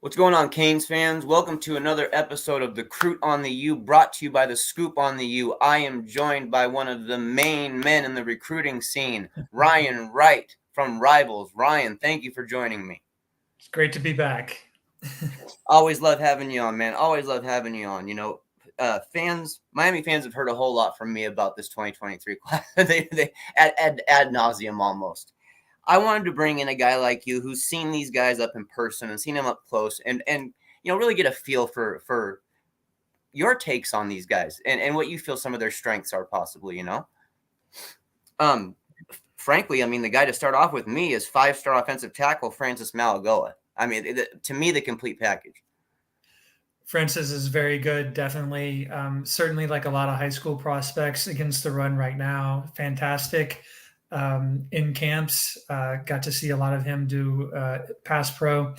What's going on, Canes fans? Welcome to another episode of the Croot on the U, brought to you by the Scoop on the U. I am joined by one of the main men in the recruiting scene, Ryan Wright from Rivals. Ryan, thank you for joining me. It's great to be back. Always love having you on, man. Always love having you on. Miami fans have heard a whole lot from me about this 2023 class. they ad nauseum almost. I wanted to bring in a guy like you who's seen these guys up in person and seen them up close and really get a feel for your takes on these guys and what you feel some of their strengths are possibly, Frankly, I mean, the guy to start off with me is 5-star offensive tackle Francis Malagoa. I mean, to me, the complete package. Francis is very good, definitely. Certainly like a lot of high school prospects against the run right now. Fantastic. In camps, got to see a lot of him do pass pro,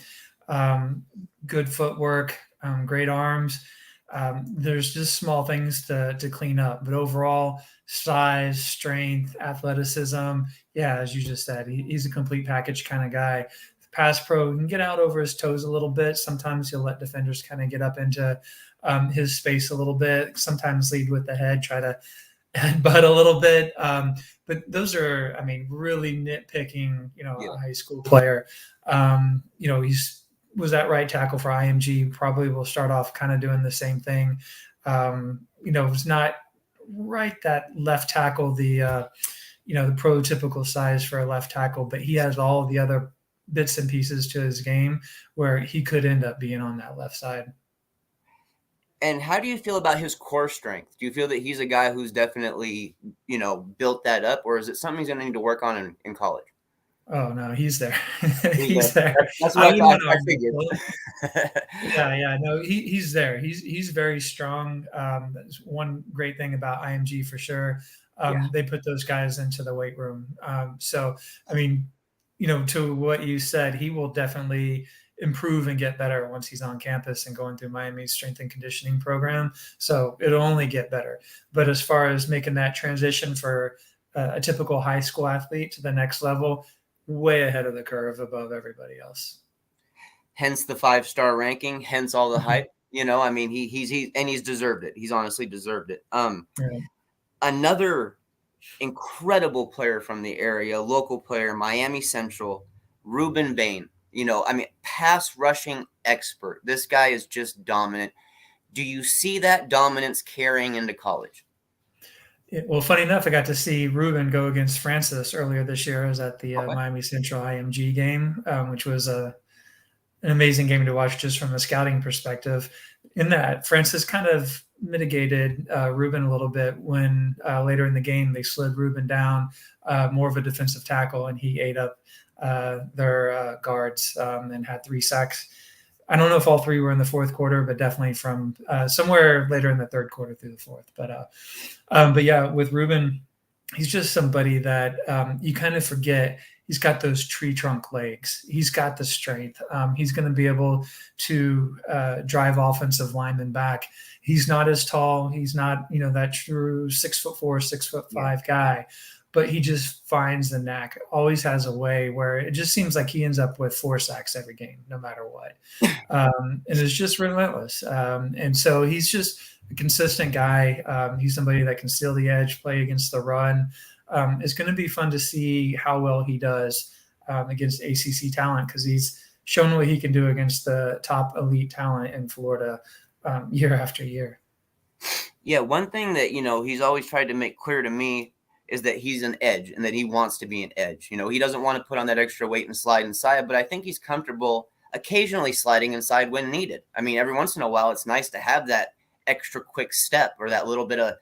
good footwork, great arms. There's just small things to clean up, but overall, size, strength, athleticism. Yeah, as you just said, he's a complete package kind of guy. Pass pro can get out over his toes a little bit. Sometimes he'll let defenders kind of get up into his space a little bit. Sometimes lead with the head, try to headbutt a little bit. But those are, I mean, really nitpicking, a high school player. He's was at right tackle for IMG. Probably will start off kind of doing the same thing. It's not right that left tackle, the prototypical size for a left tackle, but he has all the other bits and pieces to his game where he could end up being on that left side. And how do you feel about his core strength? Do you feel that he's a guy who's definitely, built that up, or is it something he's going to need to work on in college? Oh no, he's there. He's there. That's what I figured. No, he's there. He's very strong. That's one great thing about IMG for sure. They put those guys into the weight room. So I mean, to what you said, he will definitely improve and get better once he's on campus and going through Miami's strength and conditioning program. So it'll only get better. But as far as making that transition for a typical high school athlete to the next level, way ahead of the curve above everybody else. Hence the 5-star ranking, hence all the hype. I mean, he's deserved it. He's honestly deserved it. Another incredible player from the area, local player, Miami Central, Ruben Bain. Pass rushing expert. This guy is just dominant. Do you see that dominance carrying into college? Well, funny enough, I got to see Ruben go against Francis earlier this year. I was at the Miami Central IMG game, which was an amazing game to watch just from a scouting perspective. In that, Francis kind of mitigated Ruben a little bit when later in the game they slid Ruben down, more of a defensive tackle, and he ate up their guards and had 3 sacks. I don't know if all 3 were in the fourth quarter, but definitely from somewhere later in the third quarter through the fourth. But yeah, with Ruben, he's just somebody that you kind of forget. He's got those tree trunk legs. He's got the strength. He's going to be able to drive offensive linemen back. He's not as tall. He's not, that true 6'4", 6'5" guy. But he just finds the knack, always has a way where it just seems like he ends up with 4 sacks every game, no matter what. And it's just relentless. And so he's just a consistent guy. He's somebody that can steal the edge, play against the run. It's going to be fun to see how well he does against ACC talent, because he's shown what he can do against the top elite talent in Florida year after year. Yeah, one thing that, he's always tried to make clear to me is that he's an edge and that he wants to be an edge. He doesn't want to put on that extra weight and slide inside, but I think he's comfortable occasionally sliding inside when needed. I mean, every once in a while, it's nice to have that extra quick step or that little bit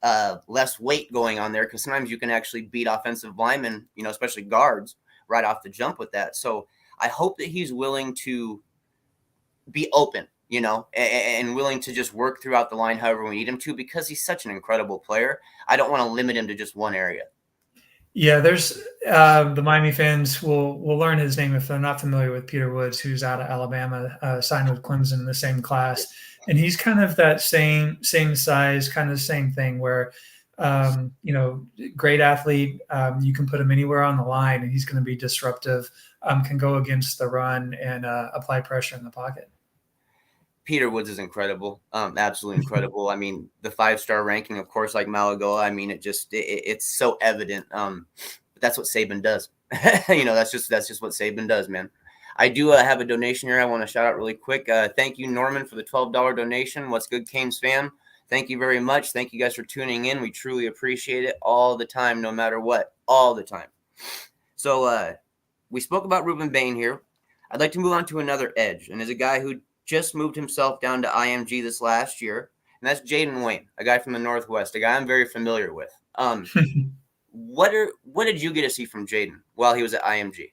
of less weight going on there, because sometimes you can actually beat offensive linemen, especially guards, right off the jump with that. So I hope that he's willing to be open, and willing to just work throughout the line however we need him to, because he's such an incredible player. I don't want to limit him to just one area. Yeah, there's the Miami fans will learn his name if they're not familiar with Peter Woods, who's out of Alabama, signed with Clemson in the same class. And he's kind of that same size, kind of the same thing where, great athlete. You can put him anywhere on the line and he's going to be disruptive can go against the run and apply pressure in the pocket. Peter Woods is incredible. Absolutely incredible. I mean, the 5-star ranking, of course, like Malagoa, I mean, it's so evident. But that's what Saban does. That's just what Saban does, man. I do have a donation here I want to shout out really quick. Thank you, Norman, for the $12 donation. What's good, Canes fam? Thank you very much. Thank you guys for tuning in. We truly appreciate it all the time, no matter what, all the time. So we spoke about Ruben Bain here. I'd like to move on to another edge, and as a guy who just moved himself down to IMG this last year, and that's Jaden Wayne, a guy from the Northwest, a guy I'm very familiar with. What did you get to see from Jaden while he was at IMG?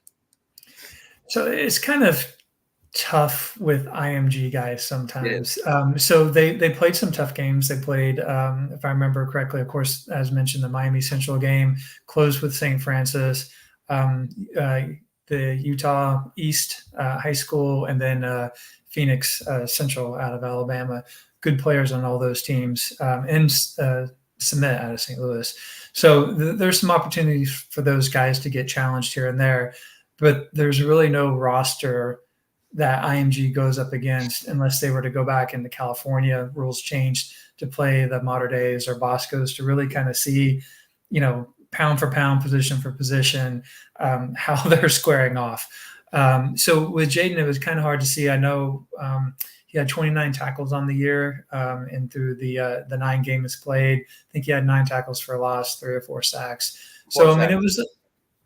So it's kind of tough with IMG guys sometimes. So they played some tough games. They played, if I remember correctly, of course, as mentioned, the Miami Central game, closed with St. Francis, the Utah East High School, and then Phoenix Central out of Alabama. Good players on all those teams, and Submit out of St. Louis. So there's some opportunities for those guys to get challenged here and there, but there's really no roster that IMG goes up against unless they were to go back into California. Rules changed to play the Mater Deis or Boscos to really kind of see, pound for pound, position for position, how they're squaring off. So with Jaden, it was kind of hard to see. I know he had 29 tackles on the year, and through the 9 games played, I think he had 9 tackles for a loss, 3 or 4 sacks. It was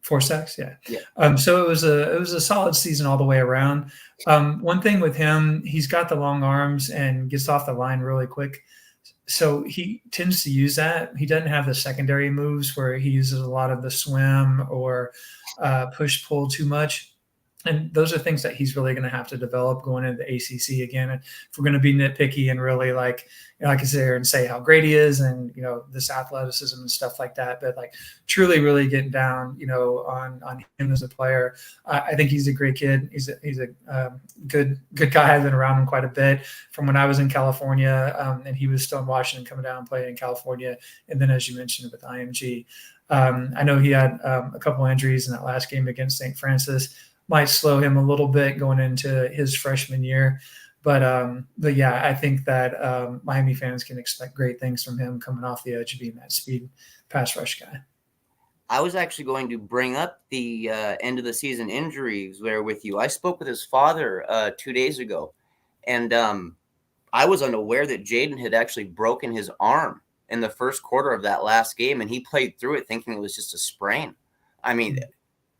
4 sacks. Yeah. So it was a solid season all the way around. One thing with him, he's got the long arms and gets off the line really quick. So he tends to use that. He doesn't have the secondary moves where he uses a lot of the swim or push pull too much. And those are things that he's really going to have to develop going into the ACC again. And if we're going to be nitpicky and really like I can sit here and say how great he is and, this athleticism and stuff like that, but like truly, really getting down, on him as a player, I think he's a great kid. He's a good guy. I've been around him quite a bit from when I was in California, and he was still in Washington, coming down and playing in California. And then, as you mentioned, with IMG, I know he had a couple injuries in that last game against St. Francis. Might slow him a little bit going into his freshman year. But yeah, I think that Miami fans can expect great things from him coming off the edge, being that speed pass rush guy. I was actually going to bring up the end of the season injuries there with you. I spoke with his father 2 days ago, and I was unaware that Jaden had actually broken his arm in the first quarter of that last game, and he played through it thinking it was just a sprain. I mean,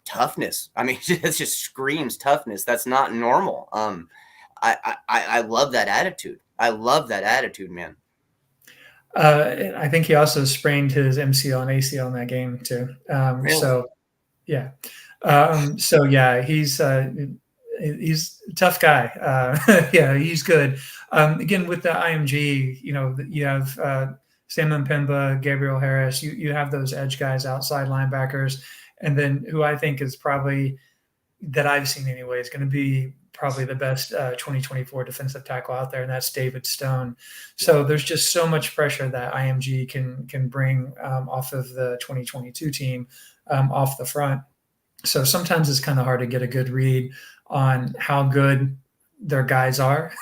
toughness. I mean, it just screams toughness. That's not normal. I love that attitude. I love that attitude, man. I think he also sprained his MCL and ACL in that game too. Really? So yeah. He's a tough guy. Yeah, he's good. Again, with the IMG, you have Sam Mpemba, Gabriel Harris. You have those edge guys, outside linebackers. And then who I think is probably, that I've seen anyway, is going to be probably the best 2024 defensive tackle out there, and that's David Stone. So there's just so much pressure that IMG can bring off of the 2022 team off the front. So sometimes it's kind of hard to get a good read on how good their guys are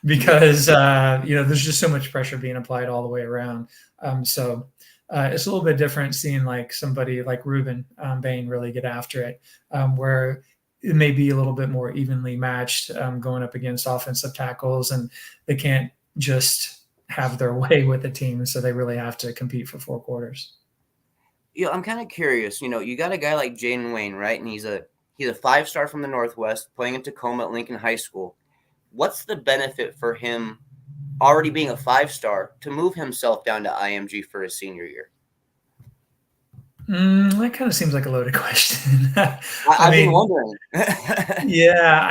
because, there's just so much pressure being applied all the way around. It's a little bit different seeing like somebody like Ruben Bain really get after it, where it may be a little bit more evenly matched going up against offensive tackles, and they can't just have their way with the team. So they really have to compete for 4 quarters. I'm kind of curious, you got a guy like Jaden Wayne, right? And he's a 5-star from the Northwest playing in Tacoma at Lincoln High School. What's the benefit for him already being a 5-star to move himself down to IMG for his senior year? That kind of seems like a loaded question. I've been wondering. Yeah,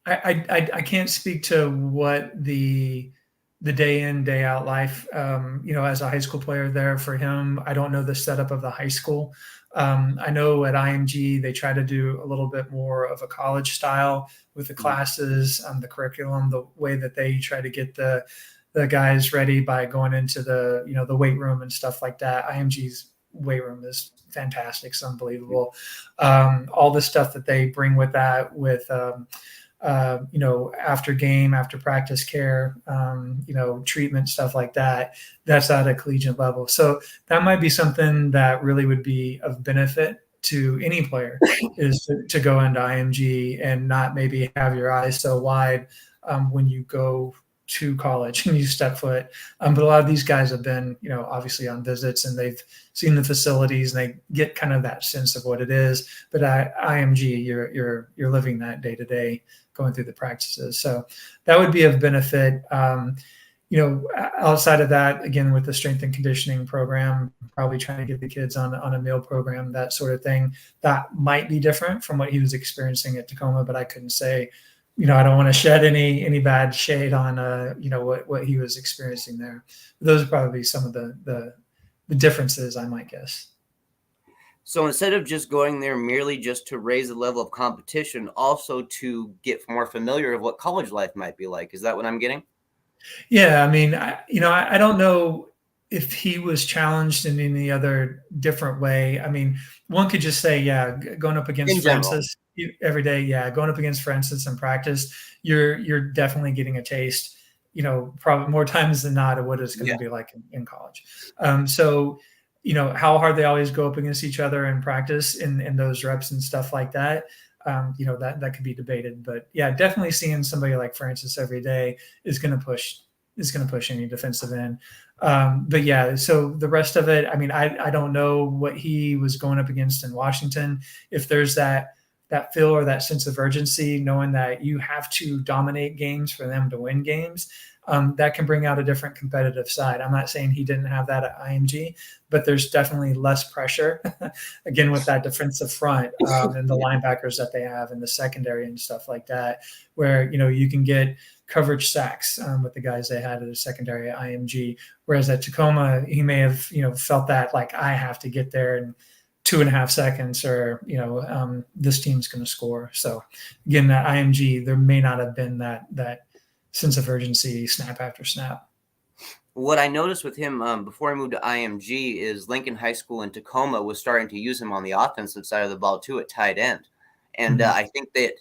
I can't speak to what the day in, day out life, as a high school player there for him. I don't know the setup of the high school. I know at IMG, they try to do a little bit more of a college style with the classes, the curriculum, the way that they try to get the guys ready by going into the weight room and stuff like that. IMG's weight room is fantastic. It's unbelievable. All the stuff that they bring with that, with after game, after practice care, treatment, stuff like that, that's at a collegiate level. So that might be something that really would be of benefit to any player, is to go into IMG and not maybe have your eyes so wide when you go to college and you step foot. But a lot of these guys have been, obviously on visits, and they've seen the facilities, and they get kind of that sense of what it is. But at IMG, you're living that day to day, going through the practices. So that would be of benefit. Outside of that, again, with the strength and conditioning program, probably trying to get the kids on a meal program, that sort of thing, that might be different from what he was experiencing at Tacoma, but I couldn't say, I don't want to shed any bad shade on, what he was experiencing there. Those are probably some of the differences, I might guess. So instead of just going there merely just to raise the level of competition, also to get more familiar of what college life might be like. Is that what I'm getting? Yeah. I mean, I don't know if he was challenged in any other different way. I mean, one could just say, going up against Francis every day. Yeah. Going up against Francis in practice, you're definitely getting a taste, probably more times than not, of what it's going to be like in college. So, how hard they always go up against each other in practice in those reps and stuff like that. That could be debated, but yeah, definitely seeing somebody like Francis every day is going to push any defensive end. But yeah, so the rest of it, I mean, I don't know what he was going up against in Washington. If there's that feel or that sense of urgency, knowing that you have to dominate games for them to win games, that can bring out a different competitive side. I'm not saying he didn't have that at IMG, but there's definitely less pressure, again, with that defensive front and the linebackers that they have in the secondary and stuff like that, where, you can get coverage sacks with the guys they had at the secondary at IMG. Whereas at Tacoma, he may have, felt that like, I have to get there in 2.5 seconds or, this team's going to score. So again, at IMG, there may not have been that sense of urgency snap after snap. What I noticed with him before I moved to IMG is Lincoln High School in Tacoma was starting to use him on the offensive side of the ball too, at tight end. And I think that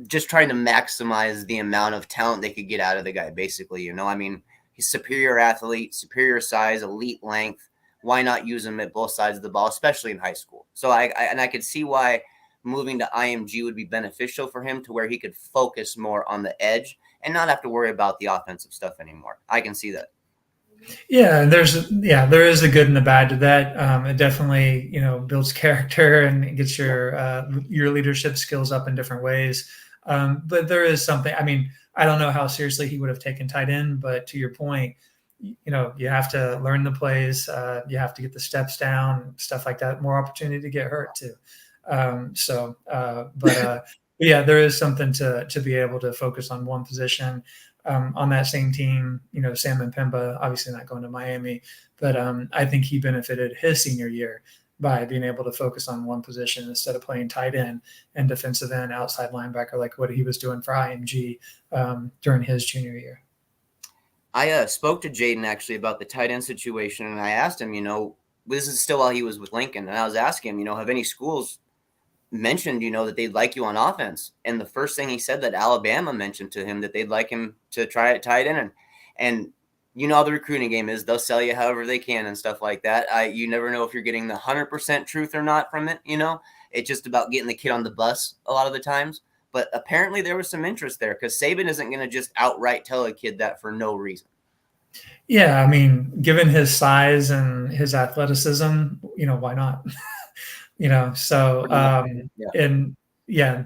just trying to maximize the amount of talent they could get out of the guy, basically, I mean, he's superior athlete, superior size, elite length. Why not use him at both sides of the ball, especially in high school? So I could see why moving to IMG would be beneficial for him, to where he could focus more on the edge and not have to worry about the offensive stuff anymore. I can see that. Yeah, there is a good and a bad to that. It definitely, builds character and gets your leadership skills up in different ways. But there is something, I mean, I don't know how seriously he would have taken tight end, but to your point, you have to learn the plays. You have to get the steps down, stuff like that. More opportunity to get hurt too. Yeah, there is something to be able to focus on one position. On that same team, Sam and Pemba, obviously not going to Miami, but I think he benefited his senior year by being able to focus on one position instead of playing tight end and defensive end, outside linebacker, like what he was doing for IMG during his junior year. I spoke to Jaden actually about the tight end situation, and I asked him, this is still while he was with Lincoln, and I was asking him, have any schools mentioned, that they'd like you on offense? And the first thing he said, that Alabama mentioned to him that they'd like him to try at tight end. And how the recruiting game is, they'll sell you however they can and stuff like that. You never know if you're getting the 100% truth or not from it. It's just about getting the kid on the bus a lot of the times. But apparently there was some interest there, because Saban isn't going to just outright tell a kid that for no reason. Yeah, I mean, given his size and his athleticism, why not? And yeah,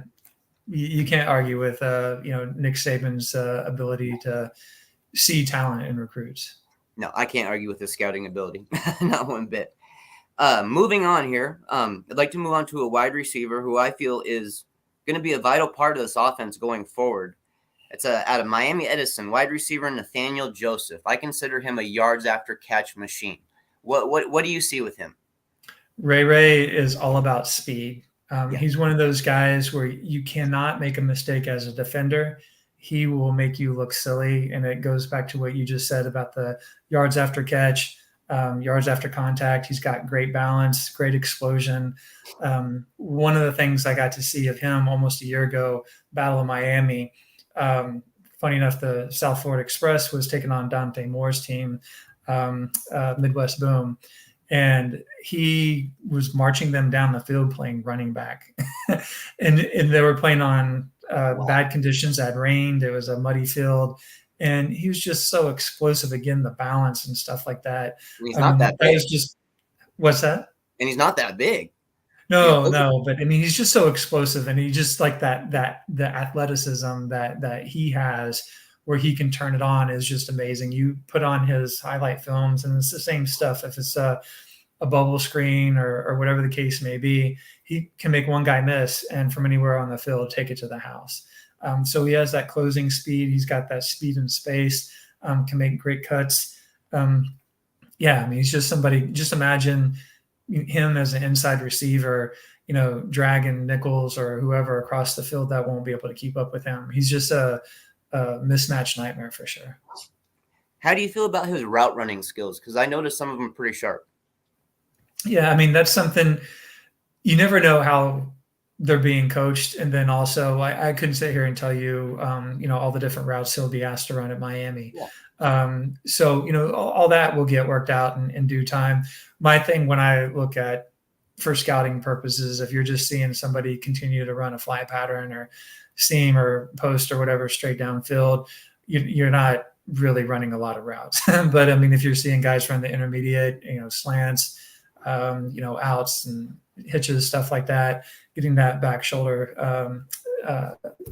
you can't argue with Nick Saban's ability to see talent in recruits. No, I can't argue with his scouting ability, not one bit. Moving on here, I'd like to move on to a wide receiver who I feel is going to be a vital part of this offense going forward. It's out of Miami Edison, wide receiver Nathaniel Joseph. I consider him a yards after catch machine. What do you see with him? Ray is all about speed. He's one of those guys where you cannot make a mistake as a defender. He will make you look silly, and it goes back to what you just said about the yards after catch. yards after contact. He's got great balance, great explosion. One of the things I got to see of him almost a year ago, Battle of Miami. Funny enough, the South Florida Express was taking on Dante Moore's team, Midwest Boom, and he was marching them down the field playing running back. and they were playing on bad conditions. It had rained. It was a muddy field. And he was just so explosive. Again, the balance and stuff like that. And he's not that big. What's that? And he's not that big. No, but I mean, he's just so explosive, and he just like the athleticism that he has, where he can turn it on, is just amazing. You put on his highlight films, and it's the same stuff. If it's a bubble screen or whatever the case may be, he can make one guy miss, and from anywhere on the field, take it to the house. So he has that closing speed. He's got that speed and space. Can make great cuts. I mean, he's just somebody. Just imagine him as an inside receiver, dragging Nichols or whoever across the field that won't be able to keep up with him. He's just a mismatch nightmare for sure. How do you feel about his route running skills? Because I noticed some of them are pretty sharp. Yeah, I mean, that's something you never know how they're being coached. And then also I couldn't sit here and tell you, all the different routes he'll be asked to run at Miami. Yeah. So, all that will get worked out in due time. My thing when I look at for scouting purposes, if you're just seeing somebody continue to run a fly pattern or seam or post or whatever straight downfield, you're not really running a lot of routes. But I mean, if you're seeing guys run the intermediate, slants, outs and hitches, stuff like that, getting that back shoulder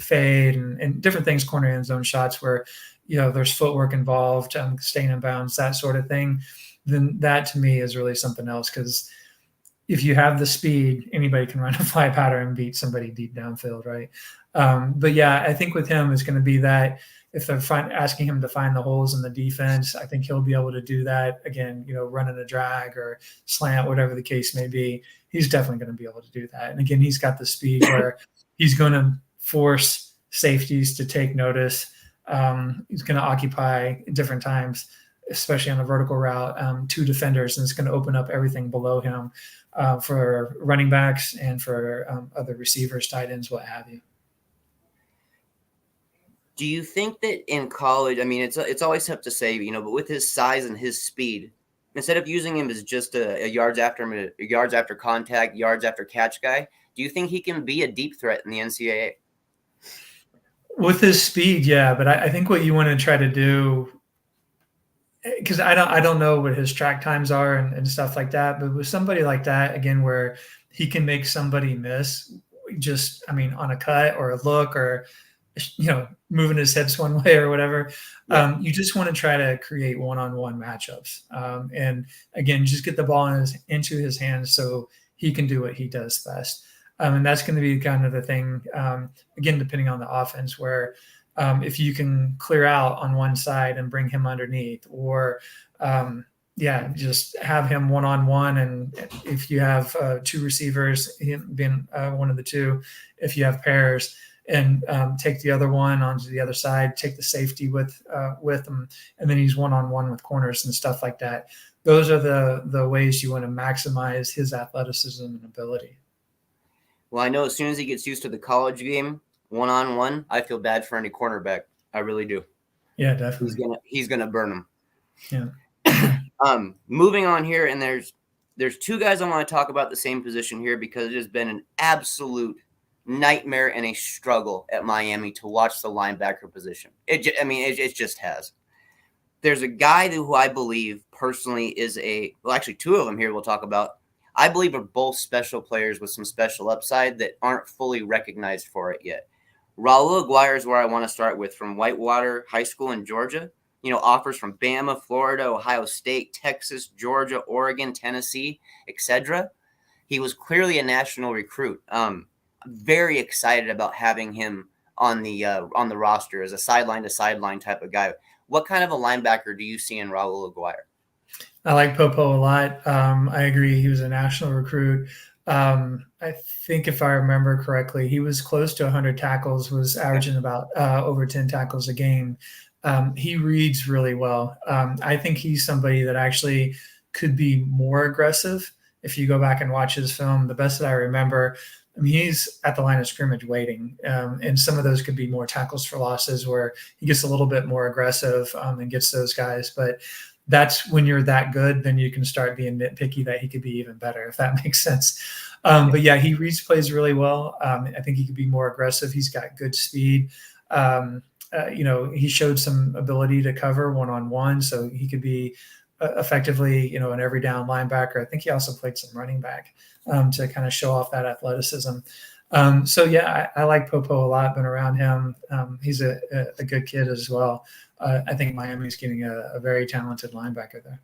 fade and different things, corner end zone shots where, there's footwork involved, staying in bounds, that sort of thing, then that to me is really something else. Because if you have the speed, anybody can run a fly pattern and beat somebody deep downfield, right? But yeah, I think with him is going to be that if they're asking him to find the holes in the defense, I think he'll be able to do that. Again, running a drag or slant, whatever the case may be, he's definitely going to be able to do that. And again, he's got the speed where he's going to force safeties to take notice. He's going to occupy at different times, especially on a vertical route, two defenders, and it's going to open up everything below him for running backs and for other receivers, tight ends, what have you. Do you think that in college, I mean, it's always tough to say, but with his size and his speed, instead of using him as just a yards after contact, yards after catch guy, do you think he can be a deep threat in the NCAA? With his speed, yeah, but I think what you want to try to do, because I don't know what his track times are and stuff like that, but with somebody like that, again, where he can make somebody miss, on a cut or a look or moving his hips one way or whatever. Yeah. You just want to try to create one-on-one matchups. And again, just get the ball into his hands so he can do what he does best. And that's going to be kind of the thing, again, depending on the offense, where if you can clear out on one side and bring him underneath, or just have him one-on-one. And if you have two receivers, him being one of the two, if you have pairs, and take the other one onto the other side, take the safety with him, and then he's one-on-one with corners and stuff like that. Those are the ways you want to maximize his athleticism and ability. Well, I know as soon as he gets used to the college game, one-on-one, I feel bad for any cornerback. I really do. Yeah, definitely. He's gonna burn him. Yeah. Moving on here, and there's two guys I want to talk about the same position here because it has been an absolute nightmare and a struggle at Miami to watch the linebacker position. It just has. There's a guy who I believe personally is actually two of them here we'll talk about. I believe are both special players with some special upside that aren't fully recognized for it yet. Raul Aguirre is where I want to start with, from Whitewater High School in Georgia. Offers from Bama, Florida, Ohio State, Texas, Georgia, Oregon, Tennessee, etc. He was clearly a national recruit. Very excited about having him on the roster as a sideline to sideline type of guy. What kind of a linebacker do you see in Raul Aguirre? I like Popo a lot. I agree. He was a national recruit. I think if I remember correctly, he was close to 100 tackles, was averaging about over 10 tackles a game. He reads really well. I think he's somebody that actually could be more aggressive. If you go back and watch his film, the best that I remember, I mean, he's at the line of scrimmage waiting, and some of those could be more tackles for losses where he gets a little bit more aggressive and gets those guys. But that's when you're that good, then you can start being nitpicky that he could be even better, if that makes sense. But yeah, he reads plays really well. I think he could be more aggressive. He's got good speed. He showed some ability to cover one-on-one, so he could be effectively, an every down linebacker. I think he also played some running back to kind of show off that athleticism. So yeah, I like Popo a lot. Been around him. He's a good kid as well. I think Miami's getting a very talented linebacker there.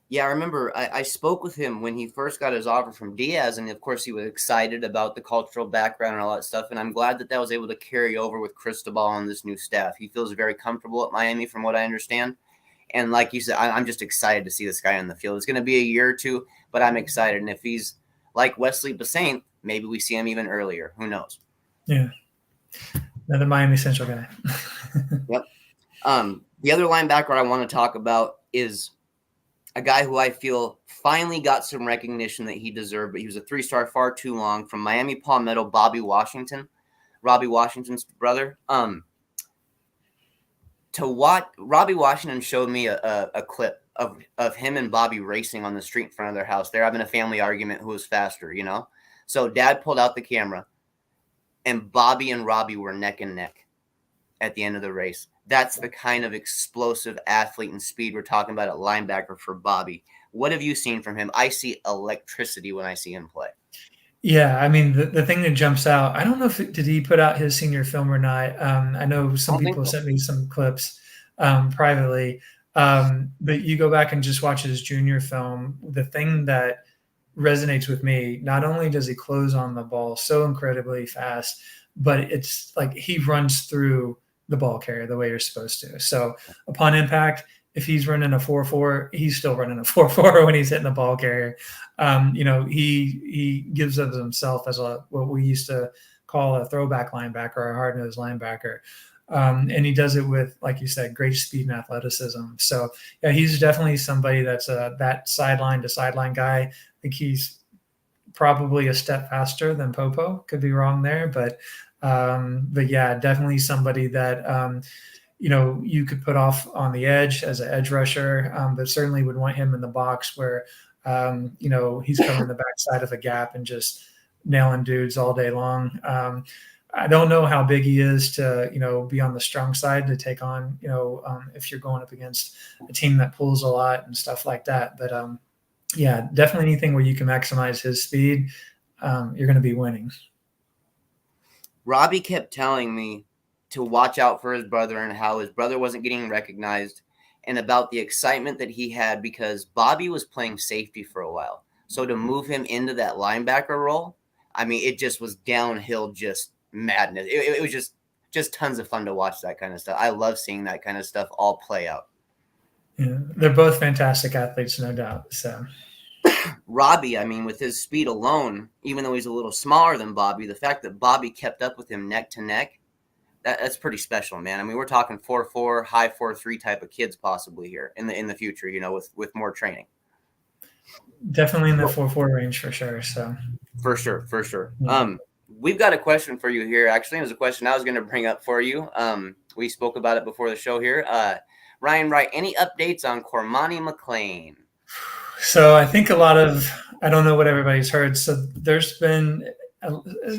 Yeah, I remember I spoke with him when he first got his offer from Diaz, and of course he was excited about the cultural background and all that stuff. And I'm glad that was able to carry over with Cristobal on this new staff. He feels very comfortable at Miami, from what I understand. And like you said, I'm just excited to see this guy on the field. It's going to be a year or two, but I'm excited. And if he's like Wesley Bassant, maybe we see him even earlier. Who knows? Yeah, another Miami Central guy. Yep. The other linebacker I want to talk about is a guy who I feel finally got some recognition that he deserved, but he was a 3-star far too long, from Miami Palmetto, Robbie Washington's brother. Robbie Washington showed me a clip of him and Bobby racing on the street in front of their house. They're having a family argument who was faster, So Dad pulled out the camera, and Bobby and Robbie were neck and neck at the end of the race. That's the kind of explosive athlete and speed we're talking about at linebacker for Bobby. What have you seen from him? I see electricity when I see him play. Yeah, I mean, the thing that jumps out, I don't know did he put out his senior film or not. I know some people sent me some clips privately, but you go back and just watch his junior film. The thing that resonates with me, not only does he close on the ball so incredibly fast, but it's like he runs through the ball carrier the way you're supposed to. So upon impact, if he's running a 4.4, he's still running a 4.4 when he's hitting the ball carrier. He gives of himself as what we used to call a throwback linebacker or a hard-nosed linebacker. And he does it with, like you said, great speed and athleticism. So yeah, he's definitely somebody that's that sideline to sideline guy. I think he's probably a step faster than Popo. Could be wrong there, but yeah, definitely somebody that you could put off on the edge as an edge rusher, but certainly would want him in the box where he's covering the backside of a gap and just nailing dudes all day long. I don't know how big he is to be on the strong side to take on if you're going up against a team that pulls a lot and stuff like that. But yeah, definitely anything where you can maximize his speed, you're going to be winning. Robbie kept telling me to watch out for his brother and how his brother wasn't getting recognized, and about the excitement that he had because Bobby was playing safety for a while. So to move him into that linebacker role, I mean, it just was downhill, just madness. It was just tons of fun to watch that kind of stuff. I love seeing that kind of stuff all play out. Yeah, they're both fantastic athletes, no doubt. So Robbie, I mean, with his speed alone, even though he's a little smaller than Bobby, the fact that Bobby kept up with him neck to neck, that's pretty special, man. I mean, we're talking 4.4, high 4.3 type of kids possibly here in the future, with more training. Definitely in the 4.4 range for sure. So for sure. Yeah. We've got a question for you here. Actually, it was a question I was going to bring up for you. We spoke about it before the show here. Ryan Wright, any updates on Cormani McClain? So I think I don't know what everybody's heard. So there's been a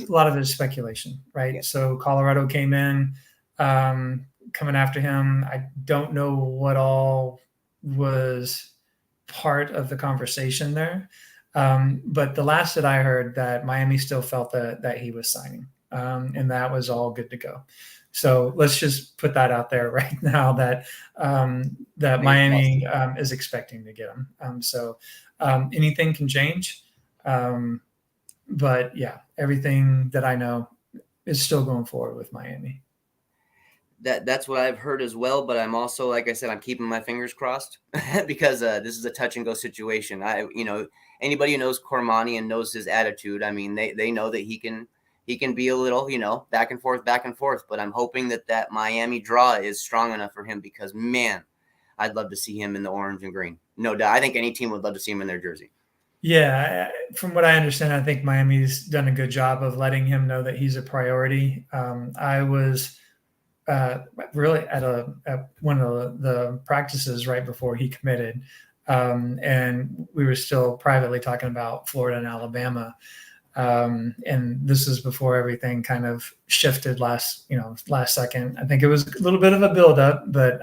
lot of it is speculation, right? Yeah. So Colorado came in, coming after him. I don't know what all was part of the conversation there. But the last that I heard, that Miami still felt that he was signing, and that was all good to go. So let's just put that out there right now that Miami is expecting to get him. So anything can change. But yeah, everything that I know is still going forward with Miami. That's what I've heard as well. But I'm also, like I said, I'm keeping my fingers crossed because this is a touch and go situation. Anybody who knows Cormani and knows his attitude, I mean, they know that he can be a little, back and forth. But I'm hoping that Miami draw is strong enough for him because, man, I'd love to see him in the orange and green. no doubt. I think any team would love to see him in their jersey. Yeah, from what I understand, I think Miami's done a good job of letting him know that he's a priority. I was really at one of the practices right before he committed, and we were still privately talking about Florida and Alabama. And this is before everything kind of shifted last second. I think it was a little bit of a buildup, but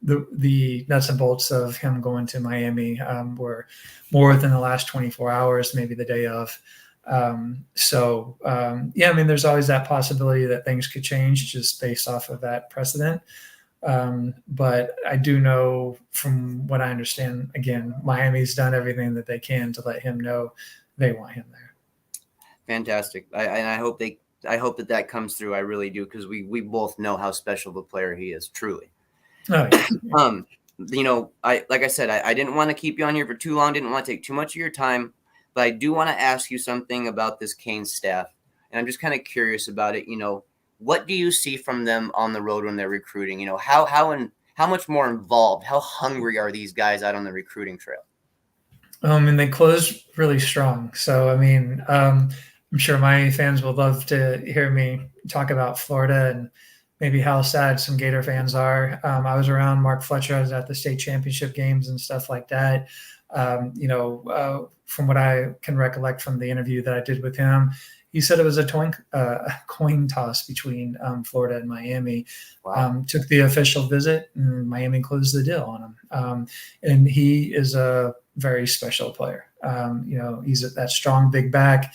the nuts and bolts of him going to Miami were more within the last 24 hours, maybe the day of. Yeah, I mean, there's always that possibility that things could change just based off of that precedent. But I do know from what I understand, again, Miami's done everything that they can to let him know they want him there. Fantastic. I hope that comes through. I really do, because we both know how special of a player he is, truly. Oh, yeah. Like I said, I didn't want to keep you on here for too long. Didn't want to take too much of your time, but I do want to ask you something about this Canes staff, and I'm just kind of curious about it. What do you see from them on the road when they're recruiting? How much more involved, how hungry are these guys out on the recruiting trail? And they closed really strong. So, I mean, I'm sure my fans would love to hear me talk about Florida and maybe how sad some Gator fans are. I was around Mark Fletcher. I was at the state championship games and stuff like that. From what I can recollect from the interview that I did with him, he said it was a coin toss between Florida and Miami. Wow. Took the official visit, and Miami closed the deal on him. And he is a very special player. He's that strong big back,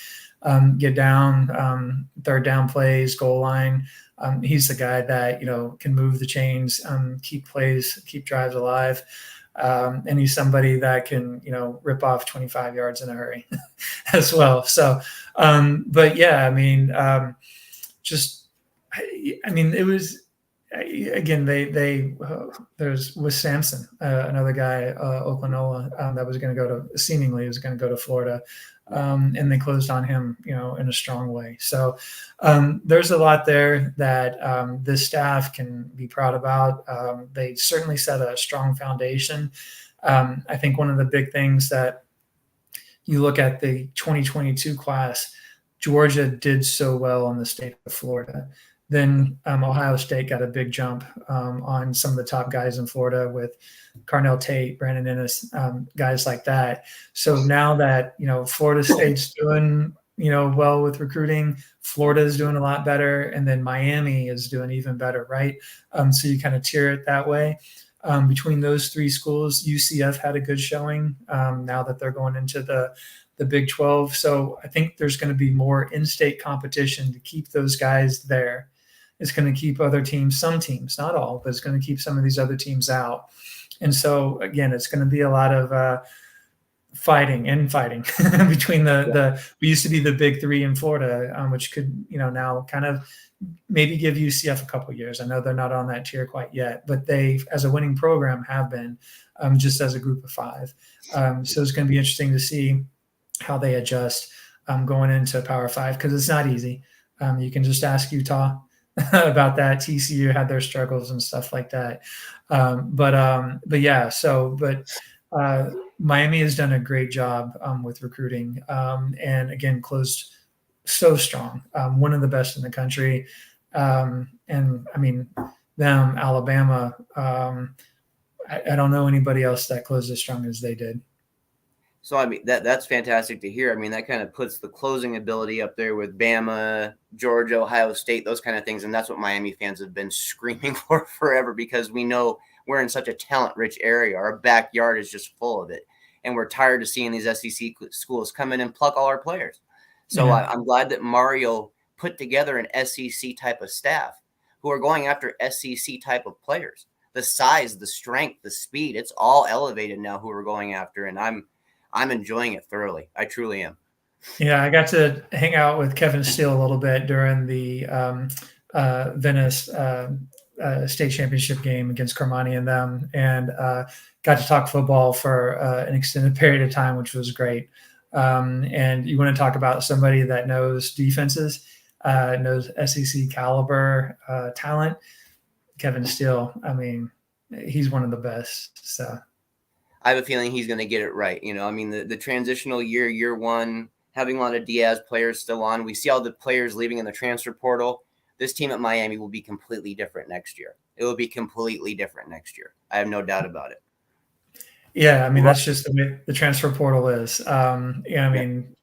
get down, third down plays, goal line. He's the guy that, can move the chains, keep drives alive. And he's somebody that can, rip off 25 yards in a hurry as well. So, but yeah, I mean, it was, again, there's with Sampson, another guy, Oklahoma, that was going to go to Florida. And they closed on him, in a strong way. So there's a lot there that this staff can be proud about. They certainly set a strong foundation. I think one of the big things that you look at the 2022 class, Georgia did so well in the state of Florida. Then Ohio State got a big jump on some of the top guys in Florida with Carnell Tate, Brandon Ennis, guys like that. So now that, Florida State's doing, well with recruiting, Florida is doing a lot better, and then Miami is doing even better, right? So you kind of tier it that way. Between those three schools, UCF had a good showing now that they're going into the Big 12. So I think there's going to be more in-state competition to keep those guys there. It's going to keep other teams, some teams, not all, but it's going to keep some of these other teams out. And so, again, it's going to be a lot of fighting between we used to be the big three in Florida, which could, now kind of maybe give UCF a couple of years. I know they're not on that tier quite yet, but they, as a winning program, have been just as a group of five. So it's going to be interesting to see how they adjust going into Power 5, because it's not easy. You can just ask Utah about that. TCU had their struggles and stuff like that. Miami has done a great job with recruiting, and again, closed so strong. One of the best in the country. And I mean, them, Alabama, I don't know anybody else that closed as strong as they did. So, I mean, that's fantastic to hear. I mean, that kind of puts the closing ability up there with Bama, Georgia, Ohio State, those kind of things. And that's what Miami fans have been screaming for forever, because we know we're in such a talent-rich area. Our backyard is just full of it. And we're tired of seeing these SEC schools come in and pluck all our players. So yeah. I'm glad that Mario put together an SEC type of staff who are going after SEC type of players. The size, the strength, the speed, it's all elevated now who we're going after. And I'm enjoying it thoroughly. I truly am. Yeah, I got to hang out with Kevin Steele a little bit during the Venice state championship game against Cormani and them, and got to talk football for an extended period of time, which was great. And you want to talk about somebody that knows defenses, knows SEC caliber talent. Kevin Steele, I mean, he's one of the best. So I have a feeling he's going to get it right. I mean, the transitional year one, having a lot of Diaz players still on. We see all the players leaving in the transfer portal. This team at Miami will be completely different next year. It will be completely different next year. I have no doubt about it. Yeah, I mean, that's just the way the transfer portal is. I mean,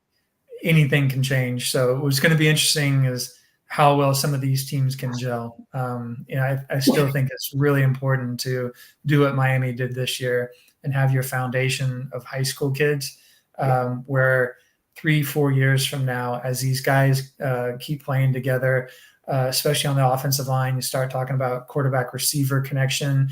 anything can change. So what's going to be interesting is how well some of these teams can gel. I still think it's really important to do what Miami did this year and have your foundation of high school kids, where 3-4 years from now, as these guys keep playing together, especially on the offensive line, you start talking about quarterback receiver connection.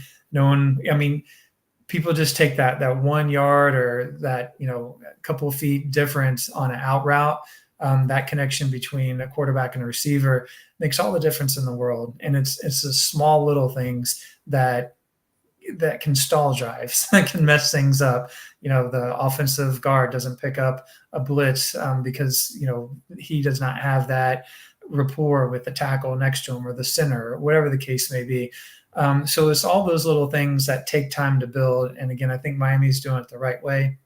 People just take that 1 yard or that, a couple of feet difference on an out route. That connection between a quarterback and a receiver makes all the difference in the world. And it's the small little things that can stall drives, that can mess things up. The offensive guard doesn't pick up a blitz because, he does not have that rapport with the tackle next to him or the center or whatever the case may be. So it's all those little things that take time to build. And again, I think Miami's doing it the right way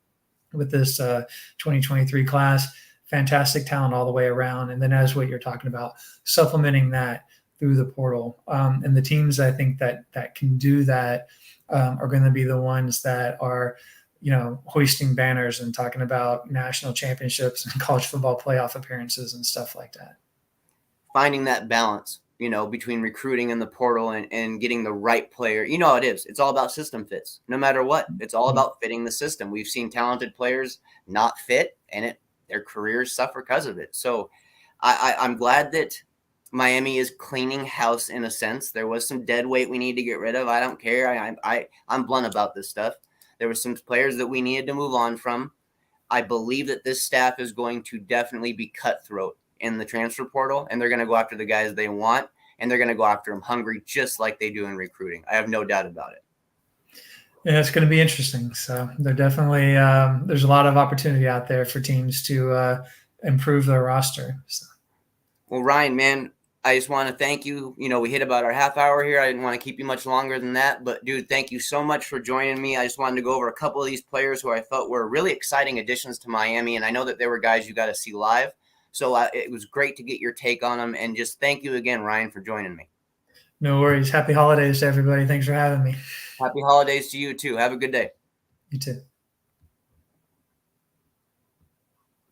with this 2023 class. Fantastic talent all the way around. And then as what you're talking about, supplementing that through the portal. And the teams I think that can do that are going to be the ones that are, hoisting banners and talking about national championships and college football playoff appearances and stuff like that. Finding that balance, between recruiting in the portal and getting the right player. It is. It's all about system fits. No matter what, it's all about fitting the system. We've seen talented players not fit, and their careers suffer because of it. So I'm glad that Miami is cleaning house in a sense. There was some dead weight we need to get rid of. I don't care. I'm blunt about this stuff. There were some players that we needed to move on from. I believe that this staff is going to definitely be cutthroat in the transfer portal, and they're going to go after the guys they want, and they're going to go after them hungry, just like they do in recruiting. I have no doubt about it. Yeah, it's going to be interesting. So they're definitely there's a lot of opportunity out there for teams to improve their roster. So. Well, Ryan, man, I just want to thank you. We hit about our half hour here. I didn't want to keep you much longer than that, but dude, thank you so much for joining me. I just wanted to go over a couple of these players who I felt were really exciting additions to Miami, and I know that there were guys you got to see live. So it was great to get your take on them. And just thank you again, Ryan, for joining me. No worries. Happy holidays to everybody. Thanks for having me. Happy holidays to you, too. Have a good day. You too.